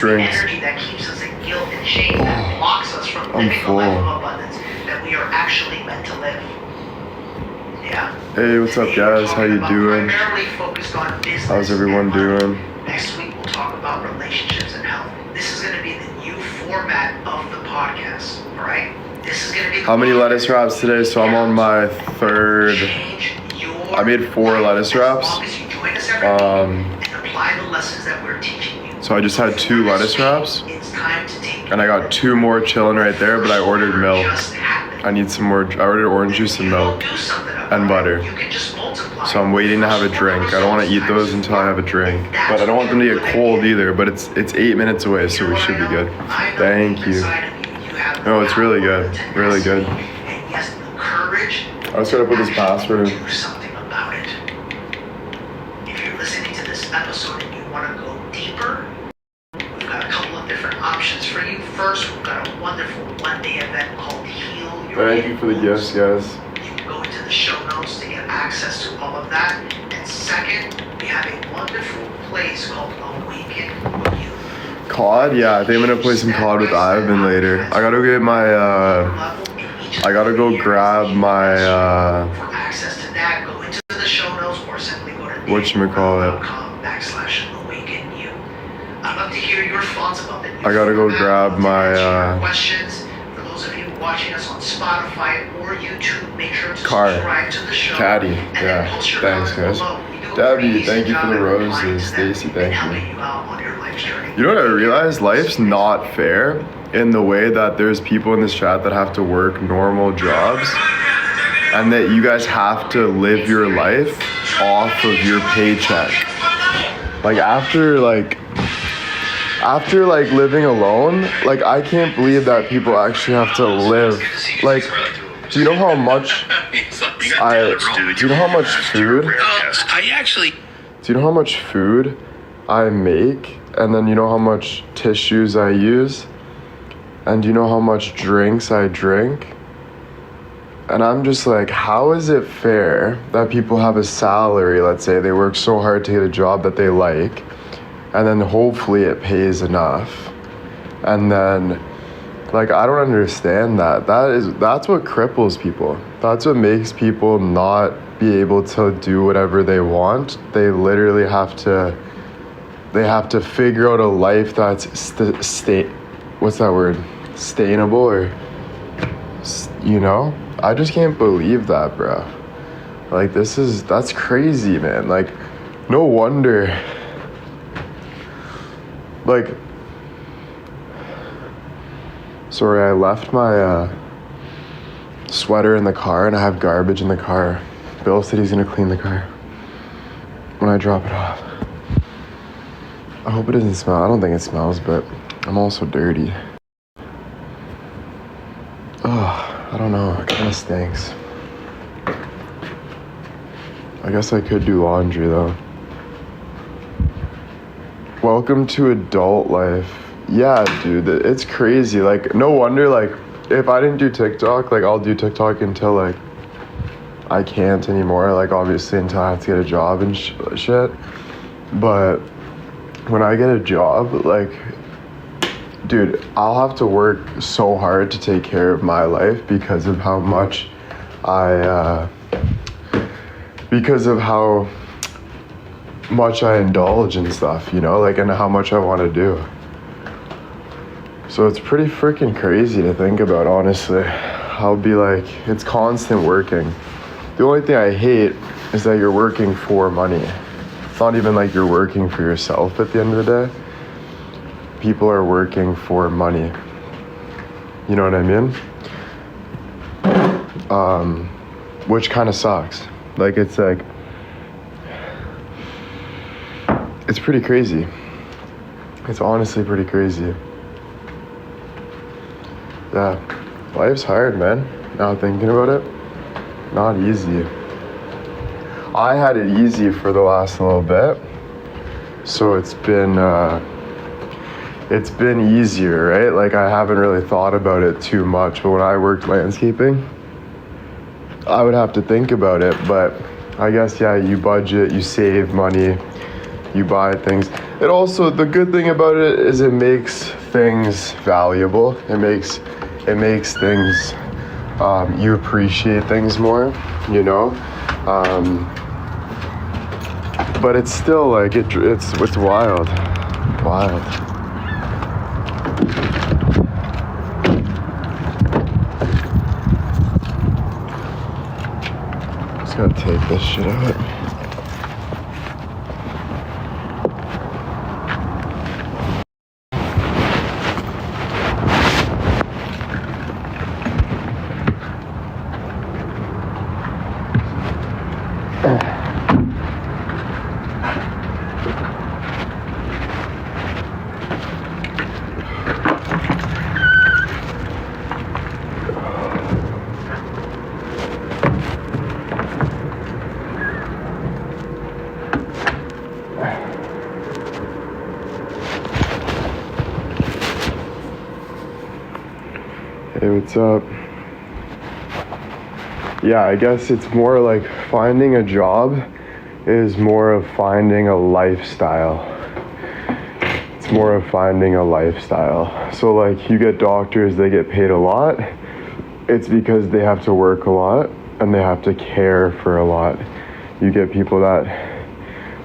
drinks. Energy that keeps us in guilt and shame, that blocks us from living the life of abundance that we are actually meant to live. Yeah. Hey, what's up, guys? How you doing? Primarily focused on business. How's everyone doing? Next week we'll talk about relationships and health. This is going to be the new format of the podcast. All right. This is going to be. How many lettuce wraps today? So I'm on my third. I made 4 lettuce wraps. And apply the lessons that we're teaching you. So I just had 2 lettuce wraps, and I got 2 more chilling right there. But I ordered milk. I need some more. I ordered orange juice and milk and butter. So I'm waiting to have a drink. I don't want to eat those until I have a drink. But I don't want them to get cold either. But it's 8 minutes away, so we should be good. Thank you. No, it's really good. Really good. I was set up with this password. Do something about it. If you're listening to this episode and you want to go deeper, we've got a couple of different options for you. First, we've got a wonderful one-day event called Heal Your Thank you for the gifts, guys. You can go into the show notes to get access to all of that. And second, we have a wonderful place called Awaken You. COD? Yeah, I think I'm gonna play some COD with Ivan later. I gotta get my, I gotta go grab my, For access to that, go into the show notes or simply go to whatchamacallit. /AwakenYou. I'd love to hear your thoughts about the new I gotta go format. grab my, questions. For those of you watching us on Spotify or YouTube, make sure to Car. subscribe to the show. Caddy. And then Yeah, post your thanks, comments guys. below. We do a Debbie, pretty thank you decent for the job at roses. replying to them Stacy, and thank you. helping you out on your life's journey. You know what I realized? Life's not fair in the way that there's people in this chat that have to work normal jobs, and that you guys have to live your life off of your paycheck. Like after living alone, like I can't believe that people actually have to live. Like, do you know how much do you know how much food? Do you know how much food I make? And then you know how much tissues I use? And do you know how much drinks I drink? And I'm just like, how is it fair that people have a salary, let's say they work so hard to get a job that they like, and then hopefully it pays enough. And then, like, I don't understand that. That's what cripples people. That's what makes people not be able to do whatever they want. They literally have to figure out a life that's what's that word? Sustainable, or, you know? I just can't believe that, bro. Like, that's crazy, man. Like, no wonder. Like, sorry, I left my sweater in the car, and I have garbage in the car. Bill said he's gonna clean the car when I drop it off. I hope it doesn't smell. I don't think it smells, but I'm also dirty. Oh, I don't know. It kind of stinks. I guess I could do laundry, though. Welcome to adult life. Yeah, dude, it's crazy. Like, no wonder, like, if I didn't do TikTok, like, I'll do TikTok until, like, I can't anymore. Like, obviously, until I have to get a job and shit. But when I get a job, like, dude, I'll have to work so hard to take care of my life because of how much I indulge in stuff, you know, like, and how much I want to do. So it's pretty freaking crazy to think about, honestly. I'll be like, it's constant working. The only thing I hate is that you're working for money. It's not even like you're working for yourself at the end of the day. People are working for money. You know what I mean? Which kind of sucks. Like, it's like, it's pretty crazy. It's honestly pretty crazy. Yeah, life's hard, man. Now thinking about it, not easy. I had it easy for the last little bit, so it's been easier, right? Like, I haven't really thought about it too much, but when I worked landscaping, I would have to think about it. But I guess, yeah, you budget, you save money, you buy things. it also, the good thing about it is it makes things valuable. It makes things, you appreciate things more, you know? But it's still like, it's wild. Wild. Just gotta take this shit out. Hey, what's up? Yeah, I guess it's more like finding a job is more of finding a lifestyle. It's more of finding a lifestyle. So like you get doctors, they get paid a lot. It's because they have to work a lot and they have to care for a lot. You get people that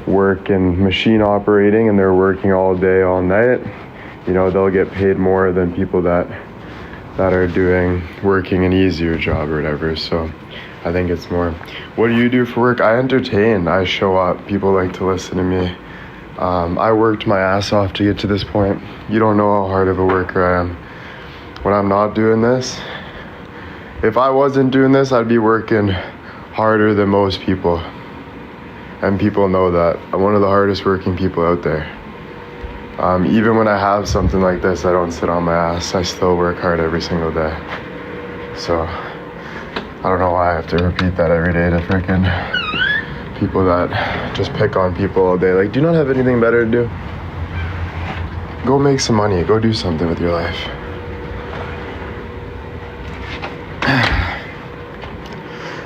work in machine operating and they're working all day, all night. You know, they'll get paid more than people that are working an easier job or whatever. So I think it's more, what do you do for work? I entertain, I show up, people like to listen to me. I worked my ass off to get to this point. You don't know how hard of a worker I am. When I'm not doing this, if I wasn't doing this, I'd be working harder than most people. And people know that. I'm one of the hardest working people out there. Even when I have something like this, I don't sit on my ass. I still work hard every single day. So, I don't know why I have to repeat that every day to freaking people that just pick on people all day. Like, do you not have anything better to do? Go make some money. Go do something with your life.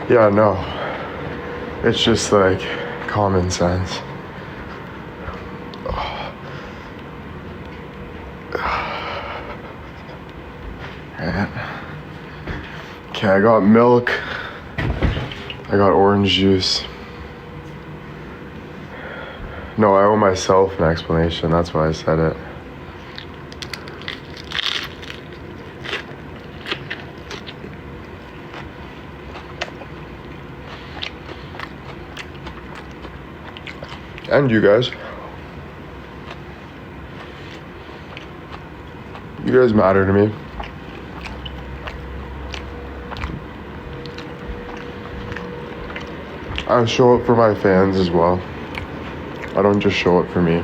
Yeah, no. It's just like common sense. Okay, I got milk. I got orange juice. No, I owe myself an explanation. That's why I said it. And you guys. You guys matter to me. I show up for my fans as well. I don't just show up for me.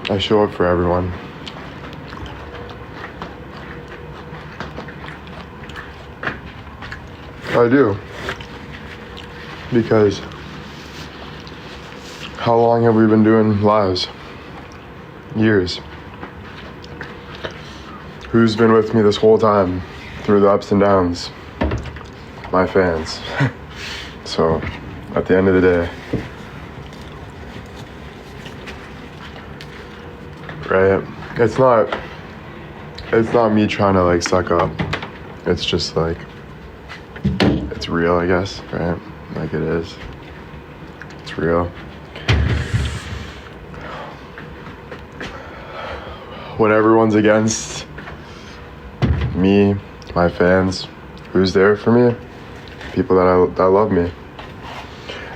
I show up for everyone. I do. Because how long have we been doing lives? Years. Who's been with me this whole time through the ups and downs? My fans. So at the end of the day, right, it's not me trying to like suck up. It's just like, it's real, I guess, right? Like it is. It's real. When everyone's against me, my fans, who's there for me? People that love me.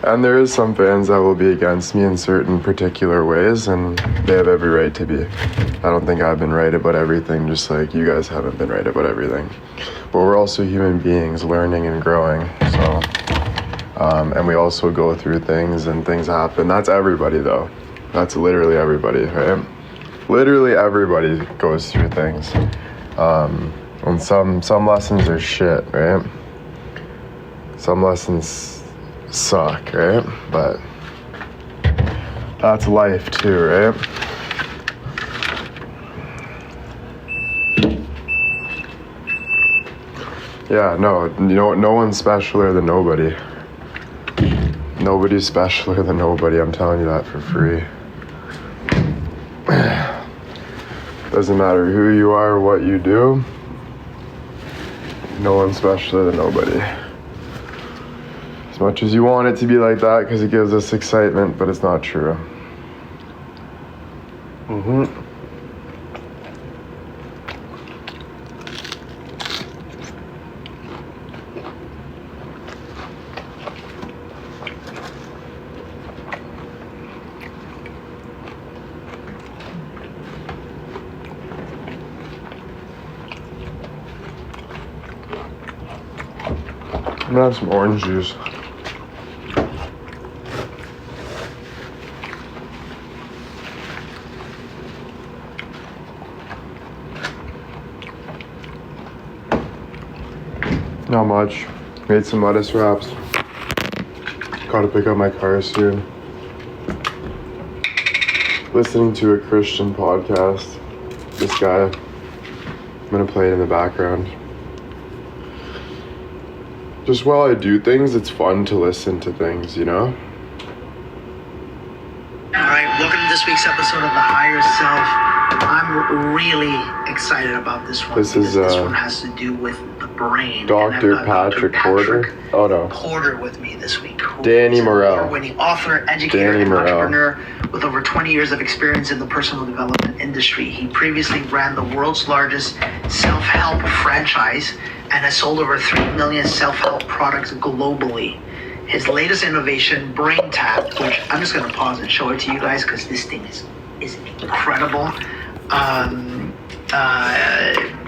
And there is some fans that will be against me in certain particular ways, and they have every right to be. I don't think I've been right about everything, just like you guys haven't been right about everything. But we're also human beings learning and growing, so, and we also go through things and things happen. That's everybody though. That's literally everybody, right? Literally everybody goes through things. And some lessons are shit, right? Some lessons suck, right? But that's life too, right? Yeah, no one's specialer than nobody. Nobody's specialer than nobody. I'm telling you that for free. Doesn't matter who you are or what you do. No one's specialer than nobody. As much as you want it to be like that because it gives us excitement, but it's not true. I'm gonna have some orange juice. Not much. Made some lettuce wraps. Gotta pick up my car soon. Listening to a Christian podcast. This guy. I'm gonna play it in the background. Just while I do things, it's fun to listen to things, you know? All right, welcome to this week's episode of The Higher Self. I'm really excited about this one. This is, this one has to do with the brain. Dr. And I've got Patrick Porter. Oh no. Porter with me this week. Danny Morell. Winning author, educator, Danny and Morell. entrepreneur with over 20 years of experience in the personal development industry. He previously ran the world's largest self-help franchise and has sold over 3 million self-help products globally. His latest innovation, BrainTap, which I'm just going to pause and show it to you guys because this thing is incredible.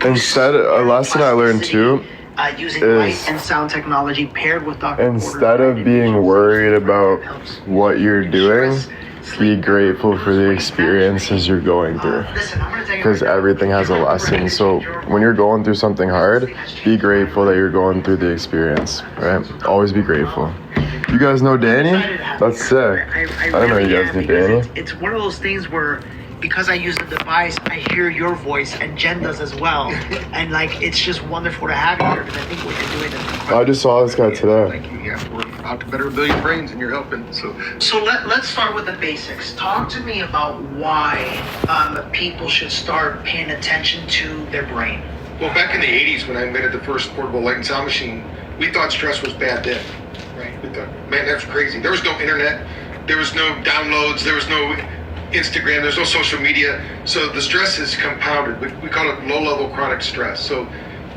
Instead, a lesson I learned too using is light and sound technology paired with Dr. instead of being worried about what you're doing, be grateful for the experiences you're going through. Because everything has a lesson. So when you're going through something hard, be grateful that you're going through the experience, right? Always be grateful. You guys know Danny? That's sick. I don't know you guys knew Danny. It's one of those things where, because I use the device, I hear your voice, and Jen does as well. And like, it's just wonderful to have you here because I think what you're doing is incredible. I just saw this guy today. Thank you. Yeah, we're out to better a billion brains, and you're helping. So let's start with the basics. Talk to me about why people should start paying attention to their brain. well, back in the '80s when I invented the first portable light and sound machine, we thought stress was bad then. Right? We thought, man, that's crazy. There was no internet, there was no downloads, there was no Instagram, there's no social media. So the stress is compounded. We call it low-level chronic stress. So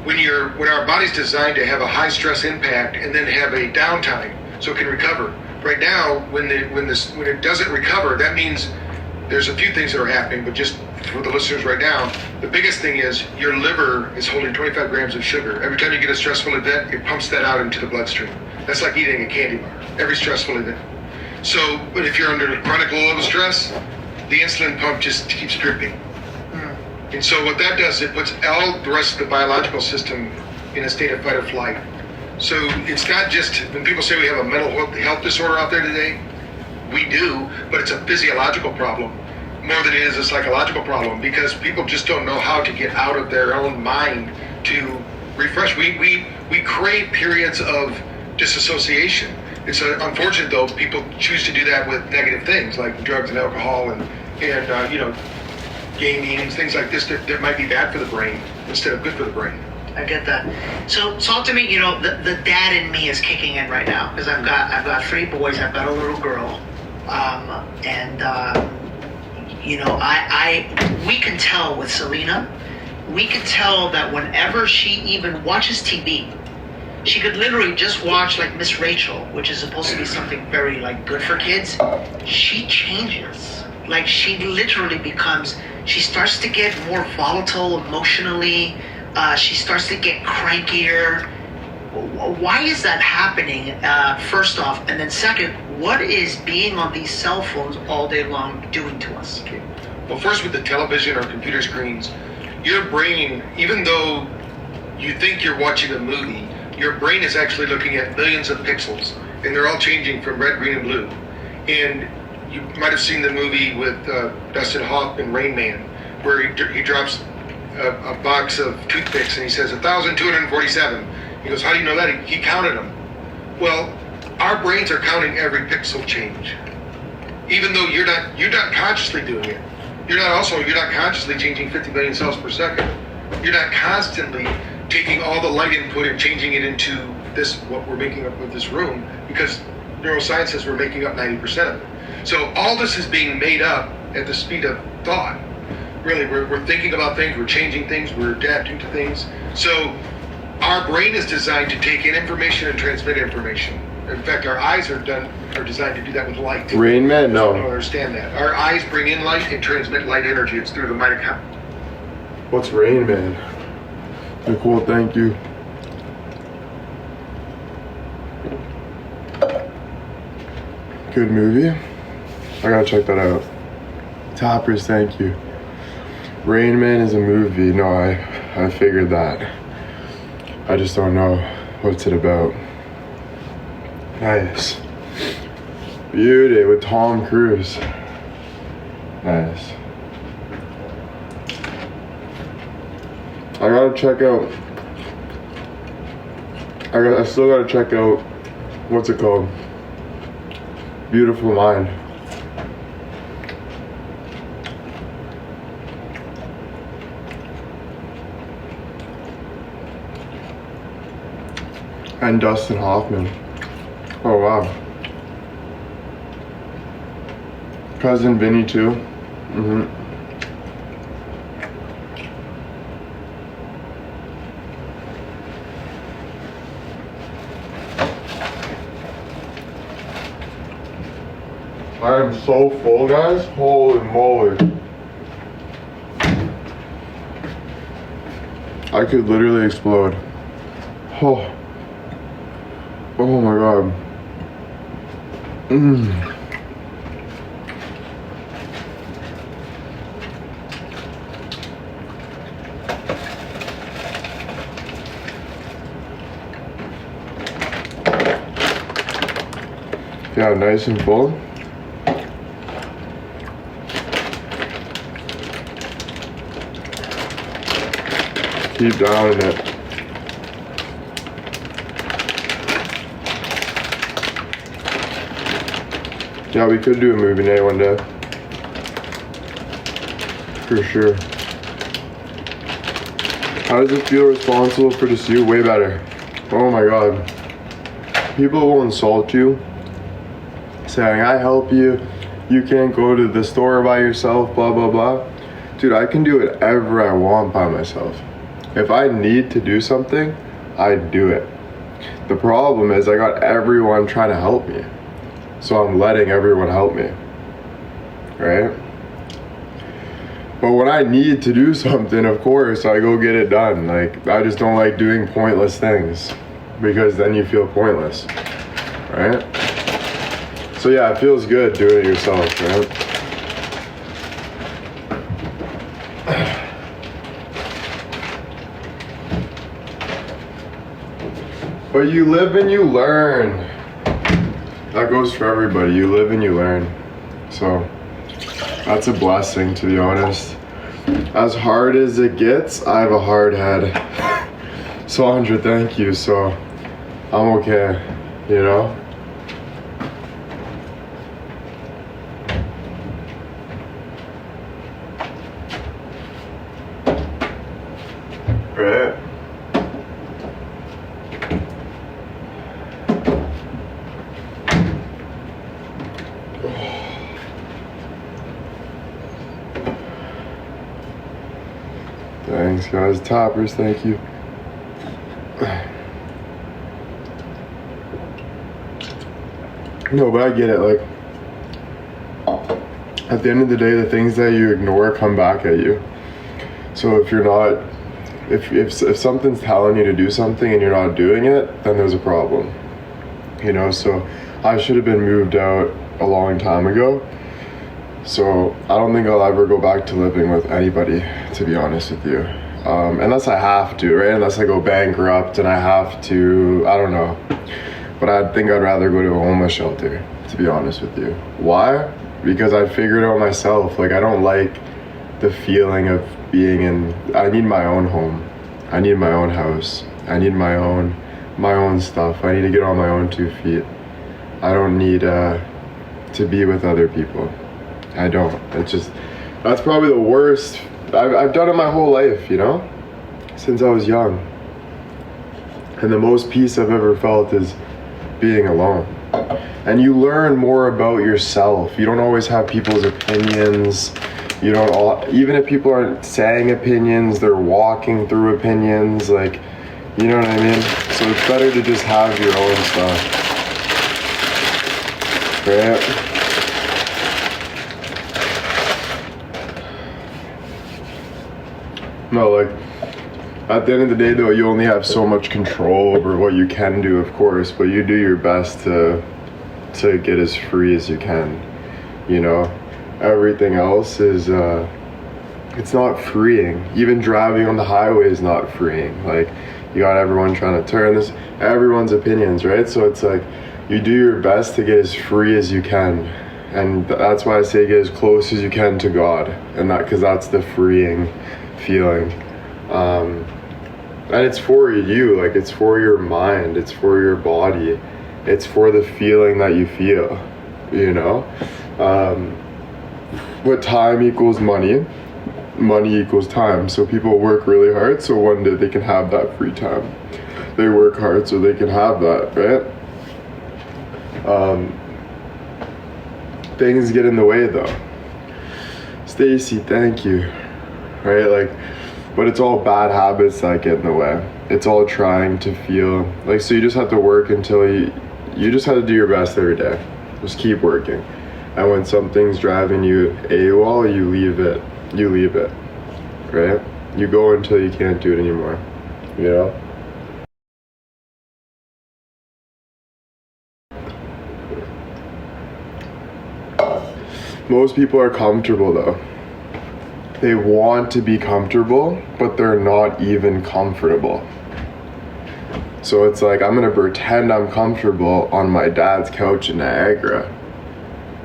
when our body's designed to have a high stress impact and then have a downtime so it can recover. Right now, when it doesn't recover, that means there's a few things that are happening, but just for the listeners right now, the biggest thing is your liver is holding 25 grams of sugar. Every time you get a stressful event, it pumps that out into the bloodstream. That's like eating a candy bar, every stressful event. So, but if you're under chronic low-level stress, the insulin pump just keeps dripping. And so what that does, it puts all the rest of the biological system in a state of fight or flight. So it's not just, when people say we have a mental health disorder out there today, we do, but it's a physiological problem more than it is a psychological problem, because people just don't know how to get out of their own mind to refresh. We crave periods of disassociation. It's unfortunate though, people choose to do that with negative things like drugs and alcohol and gaming and things like this that might be bad for the brain instead of good for the brain. I get that. So talk to me. The dad in me is kicking in right now because I've got 3 boys. I've got a little girl, we can tell with Selena. We can tell that whenever she even watches TV, she could literally just watch like Miss Rachel, which is supposed to be something very like good for kids. She changes. Like she literally she starts to get more volatile emotionally. She starts to get crankier. Why is that happening, first off? And then second, what is being on these cell phones all day long doing to us? Okay. Well, first with the television or computer screens, your brain, even though you think you're watching a movie, your brain is actually looking at millions of pixels, and they're all changing from red, green, and blue. And you might have seen the movie with Dustin Hoffman, Rain Man, where he drops a box of toothpicks and he says 1,247. He goes, how do you know that? He counted them. Well, our brains are counting every pixel change. Even though you're not consciously doing it. You're not consciously changing 50 million cells per second. You're not constantly taking all the light input and changing it into what we're making up with this room, because neuroscience says we're making up 90% of it. So all this is being made up at the speed of thought. Really, we're thinking about things, we're changing things, we're adapting to things. So our brain is designed to take in information and transmit information. In fact, our eyes are designed to do that with light. Rain Man, I no. don't understand that. Our eyes bring in light and transmit light energy. It's through the mitochondria. What's Rain Man? Nicole, thank you. Good movie. I gotta check that out. Toppers, thank you. Rain Man is a movie. No, I figured that. I just don't know what's it about. Nice. Beauty with Tom Cruise. Nice. I gotta check out. I still gotta check out. What's it called? Beautiful Mind. And Dustin Hoffman. Oh wow. Cousin Vinny too. Mm-hmm. I am so full, guys. Holy moly. I could literally explode. Oh. Oh my god. Yeah, nice and full. Keep down in it. Yeah, we could do a movie night one day. For sure. How does it feel responsible for this you? Way better. Oh my god. People will insult you, saying, I help you, you can't go to the store by yourself, blah, blah, blah. Dude, I can do whatever I want by myself. If I need to do something, I do it. The problem is I got everyone trying to help me. So I'm letting everyone help me, right? But when I need to do something, of course, I go get it done. Like, I just don't like doing pointless things, because then you feel pointless, right? So yeah, it feels good doing it yourself, right? But you live and you learn. That goes for everybody. You live and you learn. So that's a blessing, to be honest. As hard as it gets, I have a hard head. Sandra, thank you. So I'm okay, you know? Right? Thanks, guys. Toppers, thank you. No, but I get it. Like, at the end of the day, the things that you ignore come back at you. So if you're not, if something's telling you to do something and you're not doing it, then there's a problem. You know, so I should have been moved out a long time ago. So I don't think I'll ever go back to living with anybody, to be honest with you. Unless I have to, right? Unless I go bankrupt and I have to, I don't know. But I think I'd rather go to a homeless shelter, to be honest with you. Why? Because I figured out myself. Like, I don't like the feeling of being in, I need my own home. I need my own house. I need my own stuff. I need to get on my own 2 feet. I don't need to be with other people. I don't. It's just, that's probably the worst. I've done it my whole life, you know, since I was young. And the most peace I've ever felt is being alone. And you learn more about yourself. You don't always have people's opinions. You don't even if people aren't saying opinions, they're walking through opinions, like, you know what I mean? So it's better to just have your own stuff. Right? No, like, at the end of the day though, you only have so much control over what you can do, of course, but you do your best to get as free as you can, you know? Everything else is, it's not freeing. Even driving on the highway is not freeing. Like, you got everyone trying to turn this, everyone's opinions, right? So it's like, you do your best to get as free as you can. And that's why I say get as close as you can to God. And that, because that's the freeing feeling. And it's for you, like, it's for your mind, it's for your body, it's for the feeling that you feel, you know? What time equals money equals time. So people work really hard so one day they can have that free time. They work hard so they can have that, right? Things get in the way though. Stacy, thank you. Right, like, but it's all bad habits that get in the way. It's all trying to feel like, so you just have to work until you just have to do your best every day. Just keep working. And when something's driving you AWOL, you leave it, right? You go until you can't do it anymore, you know? Most people are comfortable though. They want to be comfortable, but they're not even comfortable. So it's like, I'm gonna pretend I'm comfortable on my dad's couch in Niagara,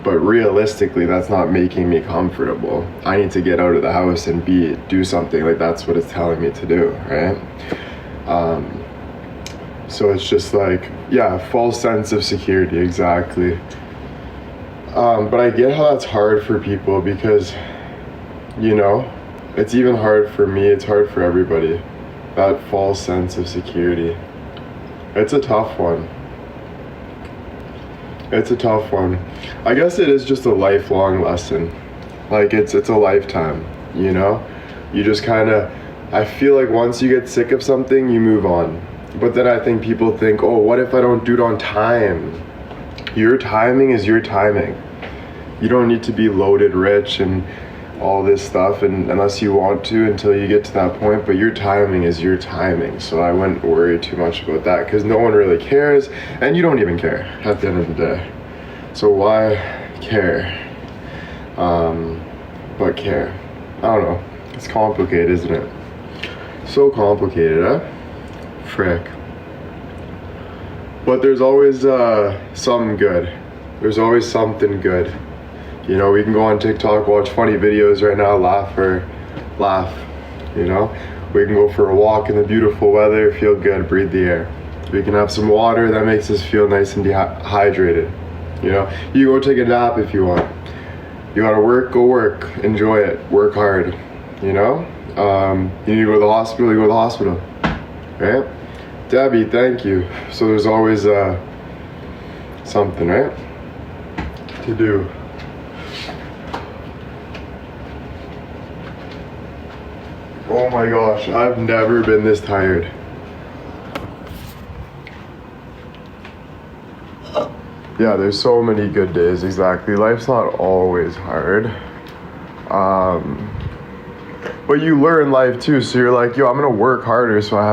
but realistically, that's not making me comfortable. I need to get out of the house and do something. Like, that's what it's telling me to do, right? So it's just like, yeah, false sense of security, exactly. But I get how that's hard for people because, you know, it's even hard for me, it's hard for everybody. That false sense of security. It's a tough one. It's a tough one. I guess it is just a lifelong lesson. Like, it's a lifetime, you know? You just kind of, I feel like once you get sick of something, you move on. But then I think people think, oh, what if I don't do it on time? Your timing is your timing. You don't need to be loaded rich and all this stuff, and unless you want to, until you get to that point, but your timing is your timing. So I wouldn't worry too much about that because no one really cares, and you don't even care at the end of the day. So why care? But care. I don't know. It's complicated, isn't it? So complicated, huh? Frick. But there's always something good. There's always something good. You know, we can go on TikTok, watch funny videos right now, laugh, you know? We can go for a walk in the beautiful weather, feel good, breathe the air. We can have some water that makes us feel nice and dehydrated. You know, you go take a nap if you want. You gotta work, go work, enjoy it, work hard, you know? You need to go to the hospital, you go to the hospital, right? Debbie, thank you. So there's always something, right, to do. Oh my gosh, I've never been this tired. Yeah, there's so many good days, exactly. Life's not always hard. But you learn life too, so you're like, yo, I'm gonna work harder so I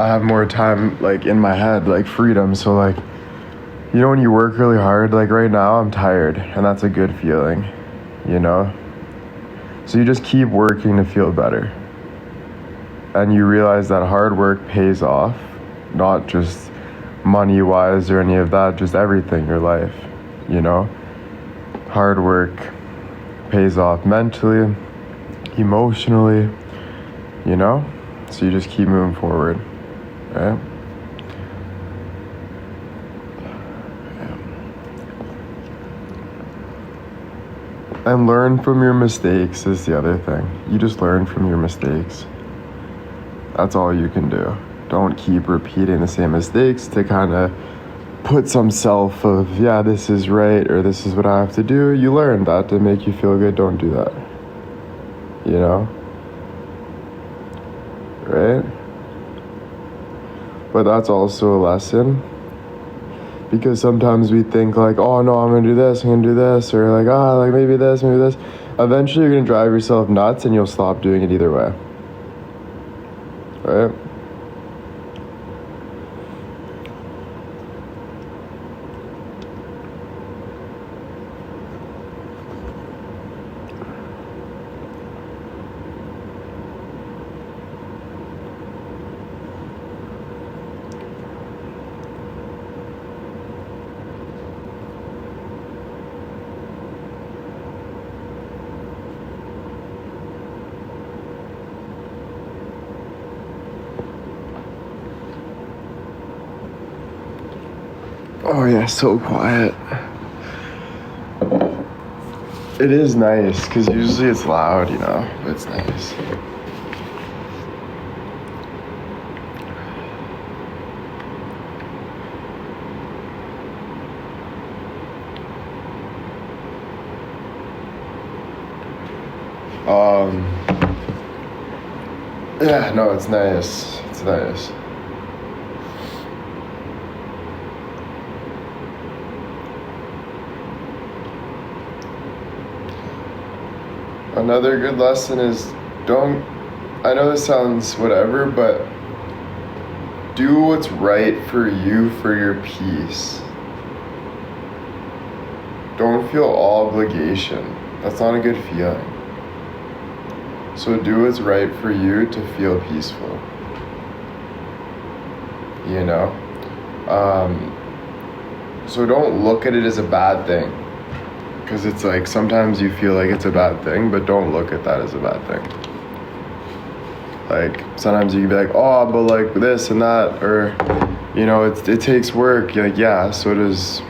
have more time, like, in my head, like freedom. So like, you know, when you work really hard, like right now I'm tired, and that's a good feeling, you know? So you just keep working to feel better. And you realize that hard work pays off, not just money-wise or any of that, just everything, your life, you know? Hard work pays off mentally, emotionally, you know? So you just keep moving forward, right? Yeah. And learn from your mistakes is the other thing. You just learn from your mistakes. That's all you can do. Don't keep repeating the same mistakes to kind of put some self of, yeah, this is right, or this is what I have to do. You learn that to make you feel good. Don't do that. You know? Right? But that's also a lesson. Because sometimes we think like, oh no, I'm gonna do this, I'm gonna do this, or like, like maybe this, maybe this. Eventually you're gonna drive yourself nuts and you'll stop doing it either way. Right? Oh yeah, so quiet. It is nice, because usually it's loud, you know, but it's nice. Yeah, no, it's nice. It's nice. Another good lesson is I know this sounds whatever, but do what's right for you for your peace. Don't feel obligation. That's not a good feeling. So do what's right for you to feel peaceful. You know? So don't look at it as a bad thing. Because it's like sometimes you feel like it's a bad thing, but don't look at that as a bad thing. Like sometimes you can be like, oh, but like this and that, or you know, it takes work. You're like, yeah, so does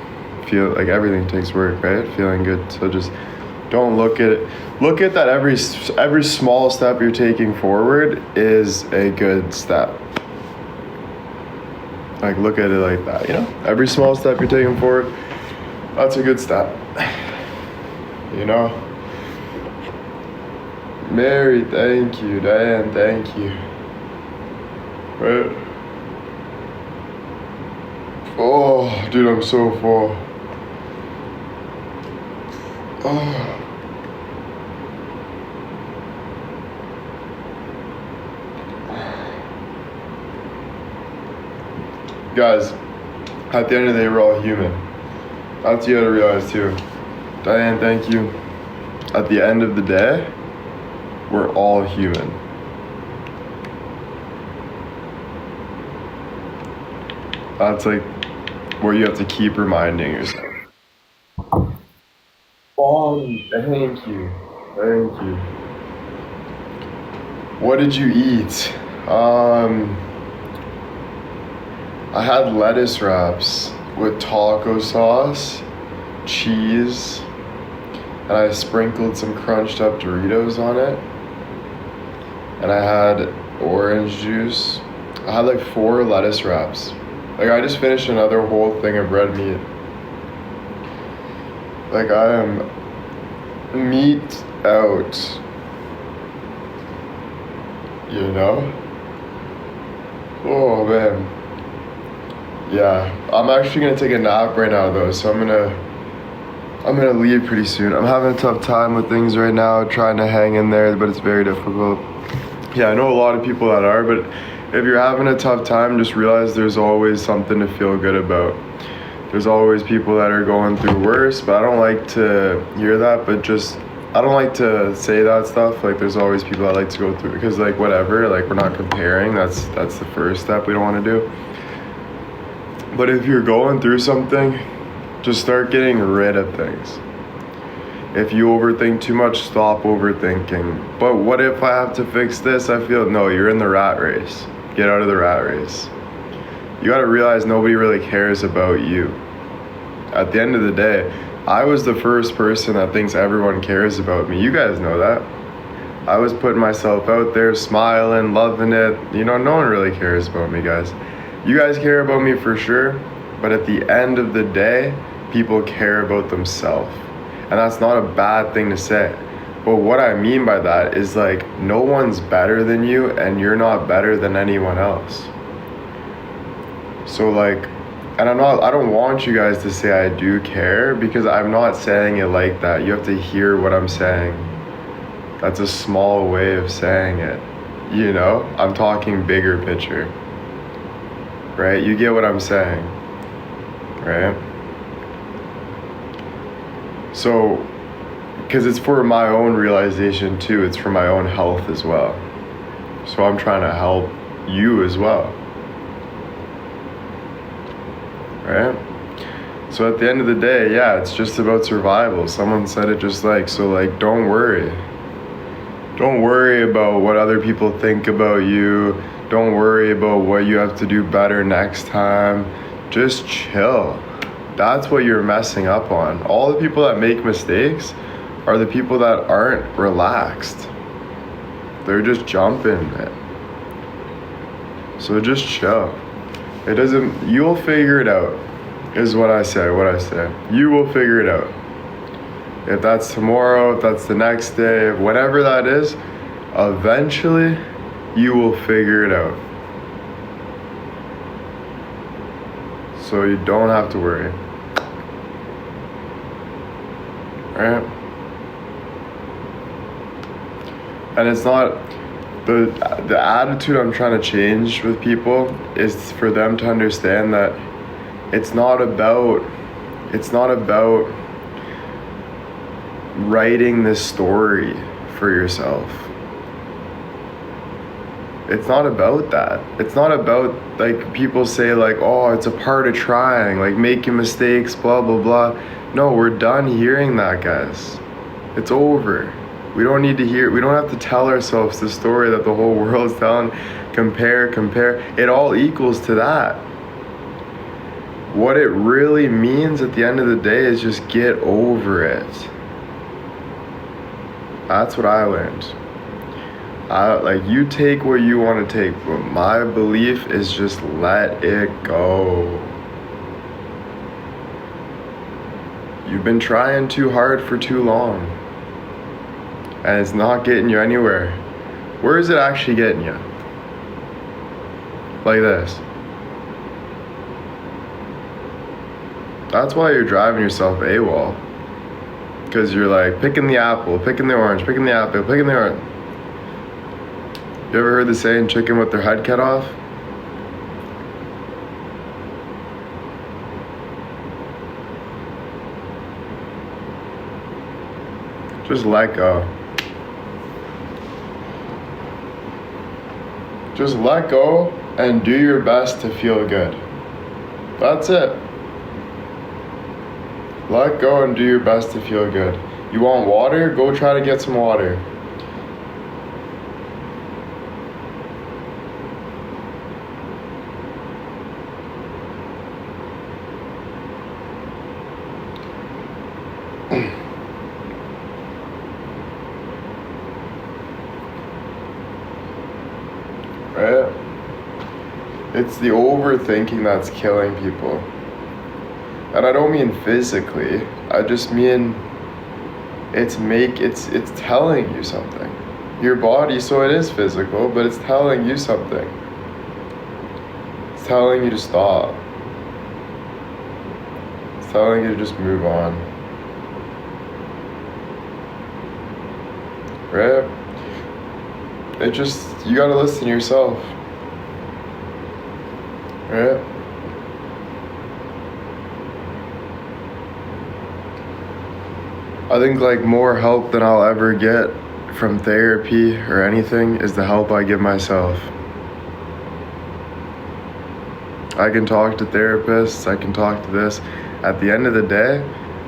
feel like everything takes work, right? Feeling good. So just don't look at that every small step you're taking forward is a good step. Like look at it like that, you know? Every small step you're taking forward, that's a good step. You know? Mary, thank you. Diane, thank you. Right? Oh, dude, I'm so full. Oh. Guys, at the end of the day, we're all human. That's you gotta realize too. Diane, thank you. At the end of the day, we're all human. That's like where you have to keep reminding yourself. Thank you. Thank you. What did you eat? I had lettuce wraps with taco sauce, cheese, and I sprinkled some crunched up Doritos on it. And I had orange juice. I had like 4 lettuce wraps. Like I just finished another whole thing of red meat. Like I am meat out. You know? Oh man. Yeah, I'm actually gonna take a nap right now though, so I'm gonna leave pretty soon. I'm having a tough time with things right now, trying to hang in there, but it's very difficult. Yeah, I know a lot of people that are, but if you're having a tough time, just realize there's always something to feel good about. There's always people that are going through worse, but I don't like to hear that, but I don't like to say that stuff. Like there's always people that like to go through, because like whatever, like we're not comparing, that's the first step we don't want to do. But if you're going through something, just start getting rid of things. If you overthink too much, stop overthinking. But what if I have to fix this? I feel, no, you're in the rat race. Get out of the rat race. You gotta realize nobody really cares about you. At the end of the day, I was the first person that thinks everyone cares about me. You guys know that. I was putting myself out there, smiling, loving it. You know, no one really cares about me, guys. You guys care about me for sure, but at the end of the day, people care about themselves. And that's not a bad thing to say. But what I mean by that is like, no one's better than you and you're not better than anyone else. So like, and I don't want you guys to say I do care, because I'm not saying it like that. You have to hear what I'm saying. That's a small way of saying it. You know, I'm talking bigger picture. Right? You get what I'm saying. Right? So, because it's for my own realization too, it's for my own health as well. So I'm trying to help you as well. Right? So at the end of the day, yeah, it's just about survival. Someone said it just like, so like, don't worry. Don't worry about what other people think about you. Don't worry about what you have to do better next time. Just chill. That's what you're messing up on. All the people that make mistakes are the people that aren't relaxed. They're just jumping it. So just chill. It doesn't, you'll figure it out, is what I say. You will figure it out. If that's tomorrow, if that's the next day, whatever that is, eventually you will figure it out. So you don't have to worry. Right? And it's not, the attitude I'm trying to change with people is for them to understand that it's not about writing this story for yourself. It's not about that. It's not about, like, people say like, oh, it's a part of trying, like making mistakes, blah, blah, blah. No, we're done hearing that, guys. It's over. We don't need to hear, we don't have to tell ourselves the story that the whole world's telling. Compare. It all equals to that. What it really means at the end of the day is just get over it. That's what I learned. Like, you take what you want to take, but my belief is just let it go. You've been trying too hard for too long, and it's not getting you anywhere. Where is it actually getting you? Like this. That's why you're driving yourself AWOL. Because you're like picking the apple, picking the orange, picking the apple, picking the orange. You ever heard the saying, chicken with their head cut off? Just let go. Just let go and do your best to feel good. That's it. Let go and do your best to feel good. You want water? Go try to get some water. Right? It's the overthinking that's killing people. And I don't mean physically. I just mean it's telling you something. Your body, so it is physical, but it's telling you something. It's telling you to stop. It's telling you to just move on. Right? You gotta listen to yourself. Right? I think like more help than I'll ever get from therapy or anything is the help I give myself. I can talk to therapists, I can talk to this. At the end of the day,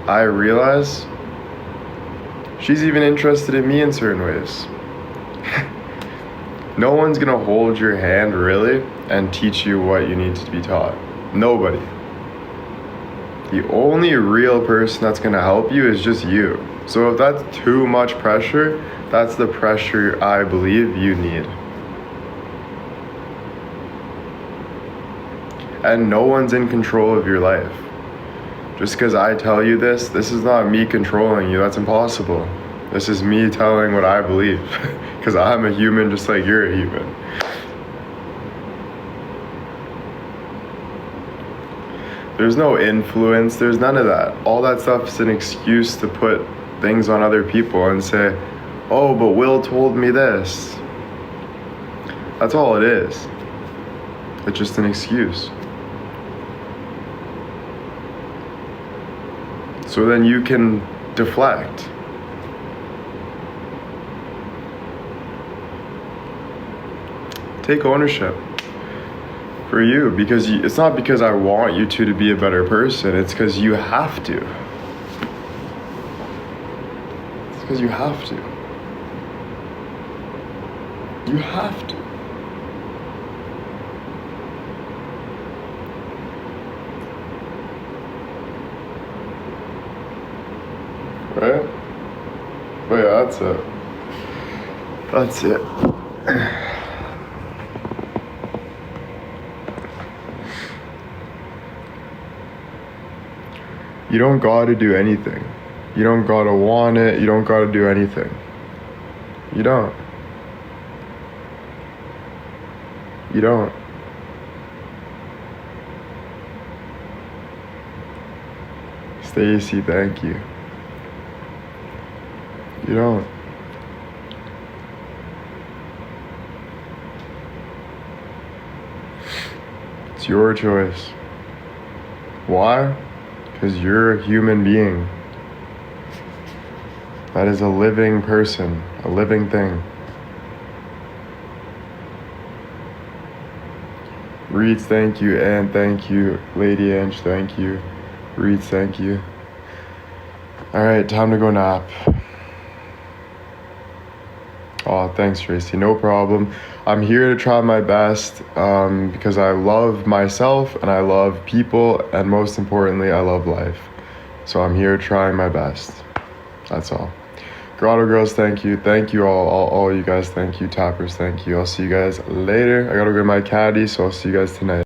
I realize she's even interested in me in certain ways. No one's gonna hold your hand really and teach you what you need to be taught. Nobody. The only real person that's gonna help you is just you. So if that's too much pressure, that's the pressure I believe you need. And no one's in control of your life. Just because I tell you this is not me controlling you. That's impossible. This is me telling what I believe. Because I'm a human just like you're a human. There's no influence. There's none of that. All that stuff is an excuse to put things on other people and say, oh, but Will told me this. That's all it is. It's just an excuse. So then you can deflect. Take ownership for you, because it's not because I want you to be a better person, it's because you have to. It's because you have to. You have to. Right? But yeah, that's it. That's it. You don't gotta do anything. You don't gotta want it. You don't gotta do anything. You don't. You don't. Stacy, thank you. You don't. It's your choice. Why? Because you're a human being. That is a living person, a living thing. Reeds, thank you. Anne, thank you. Lady Ange, thank you. Reeds, thank you. Alright, time to go nap. Oh, thanks, Tracy. No problem. I'm here to try my best because I love myself and I love people, and most importantly, I love life. So I'm here trying my best. That's all. Grotto Girls, thank you. Thank you all you guys. Thank you. Tappers, thank you. I'll see you guys later. I gotta go get my caddy, so I'll see you guys tonight.